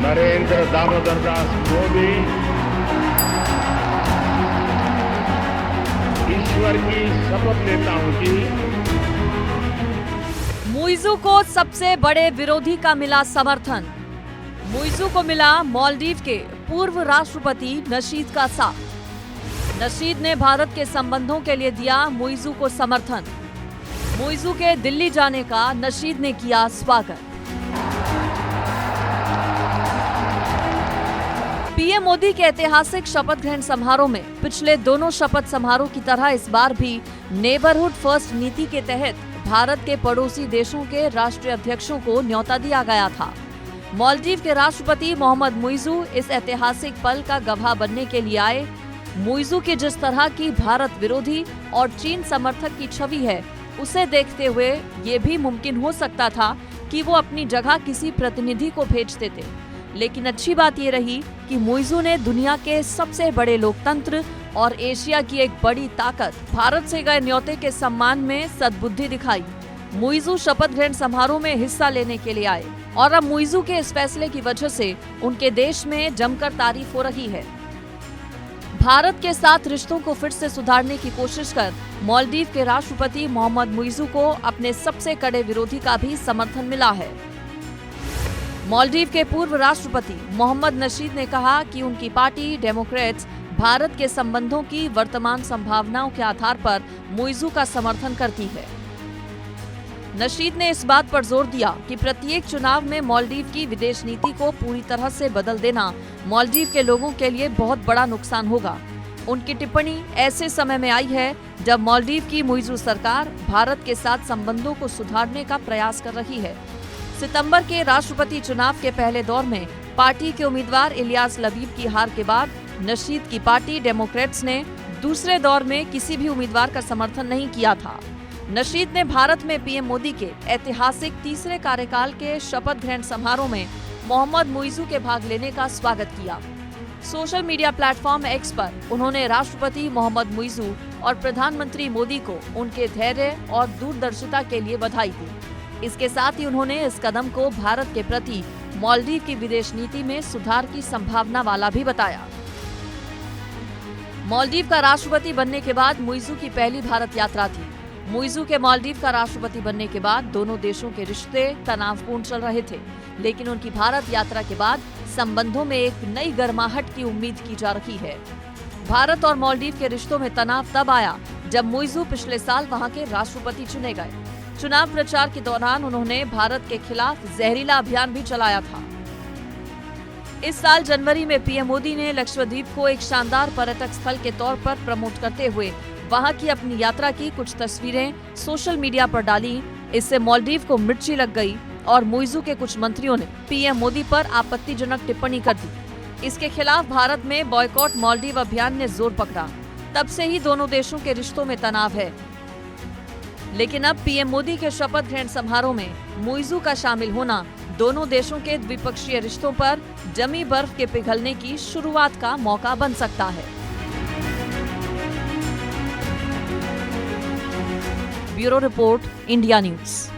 नरेंद्र दामोदर दास मोदी ईश्वर की शपथ लेता हूं कि मुइज़ू को सबसे बड़े विरोधी का मिला समर्थन। मुइज़ू को मिला मालदीव के पूर्व राष्ट्रपति नशीद का साथ। नशीद ने भारत के संबंधों के लिए दिया मुइज़ू को समर्थन। मुइज़ू के दिल्ली जाने का नशीद ने किया स्वागत। पीएम मोदी के ऐतिहासिक शपथ ग्रहण समारोह में पिछले दोनों शपथ समारोह की तरह इस बार भी नेबरहुड फर्स्ट नीति के तहत भारत के पड़ोसी देशों के राष्ट्रीय अध्यक्षों को न्योता दिया गया था। मालदीव के राष्ट्रपति मोहम्मद मुइज़ू इस ऐतिहासिक पल का गवाह बनने के लिए आए। मुइज़ू की जिस तरह की भारत विरोधी और चीन समर्थक की छवि है, उसे देखते हुए ये भी मुमकिन हो सकता था कि वो अपनी जगह किसी प्रतिनिधि को भेजते थे। लेकिन अच्छी बात ये रही कि मुइज़ू ने दुनिया के सबसे बड़े लोकतंत्र और एशिया की एक बड़ी ताकत भारत से गए न्योते के सम्मान में सद्बुद्धि दिखाई। मुइज़ू शपथ ग्रहण समारोह में हिस्सा लेने के लिए आए और अब मुइज़ू के इस फैसले की वजह से उनके देश में जमकर तारीफ हो रही है। भारत के साथ रिश्तों को फिर से सुधारने की कोशिश कर मालदीव के राष्ट्रपति मोहम्मद मुइज़ू को अपने सबसे कड़े विरोधी का भी समर्थन मिला है। मालदीव के पूर्व राष्ट्रपति मोहम्मद नशीद ने कहा कि उनकी पार्टी डेमोक्रेट्स भारत के संबंधों की वर्तमान संभावनाओं के आधार पर मुइज़ू का समर्थन करती है। नशीद ने इस बात पर जोर दिया कि प्रत्येक चुनाव में मालदीव की विदेश नीति को पूरी तरह से बदल देना मालदीव के लोगों के लिए बहुत बड़ा नुकसान होगा। उनकी टिप्पणी ऐसे समय में आई है जब मालदीव की मुइज़ू सरकार भारत के साथ संबंधों को सुधारने का प्रयास कर रही है। सितंबर के राष्ट्रपति चुनाव के पहले दौर में पार्टी के उम्मीदवार इलियास लबीब की हार के बाद नशीद की पार्टी डेमोक्रेट्स ने दूसरे दौर में किसी भी उम्मीदवार का समर्थन नहीं किया था। नशीद ने भारत में पीएम मोदी के ऐतिहासिक तीसरे कार्यकाल के शपथ ग्रहण समारोह में मोहम्मद मुइज़ू के भाग लेने का स्वागत किया। सोशल मीडिया प्लेटफॉर्म एक्स पर उन्होंने राष्ट्रपति मोहम्मद मुइज़ू और प्रधानमंत्री मोदी को उनके धैर्य और दूरदर्शिता के लिए बधाई दी। इसके साथ ही उन्होंने इस कदम को भारत के प्रति मालदीव की विदेश नीति में सुधार की संभावना वाला भी बताया। मालदीव का राष्ट्रपति बनने के बाद मुइज़ू की पहली भारत यात्रा थी। मुइज़ू के मालदीव का राष्ट्रपति बनने के बाद दोनों देशों के रिश्ते तनावपूर्ण चल रहे थे, लेकिन उनकी भारत यात्रा के बाद संबंधों में एक नई गर्माहट की उम्मीद की जा रही है। भारत और मालदीव के रिश्तों में तनाव तब आया जब मुइज़ू पिछले साल वहां के राष्ट्रपति चुने गए। चुनाव प्रचार के दौरान उन्होंने भारत के खिलाफ जहरीला अभियान भी चलाया था। इस साल जनवरी में पीएम मोदी ने लक्षद्वीप को एक शानदार पर्यटक स्थल के तौर पर प्रमोट करते हुए वहां की अपनी यात्रा की कुछ तस्वीरें सोशल मीडिया पर डाली। इससे मालदीव को मिर्ची लग गई और मुइज़ू के कुछ मंत्रियों ने पीएम मोदी पर आपत्तिजनक टिप्पणी कर दी। इसके खिलाफ भारत में बॉयकॉट मालदीव अभियान ने जोर पकड़ा। तब से ही दोनों देशों के रिश्तों में तनाव है। लेकिन अब पीएम मोदी के शपथ ग्रहण समारोह में मुइज़ू का शामिल होना दोनों देशों के द्विपक्षीय रिश्तों पर जमी बर्फ के पिघलने की शुरुआत का मौका बन सकता है। Bureau report, India news.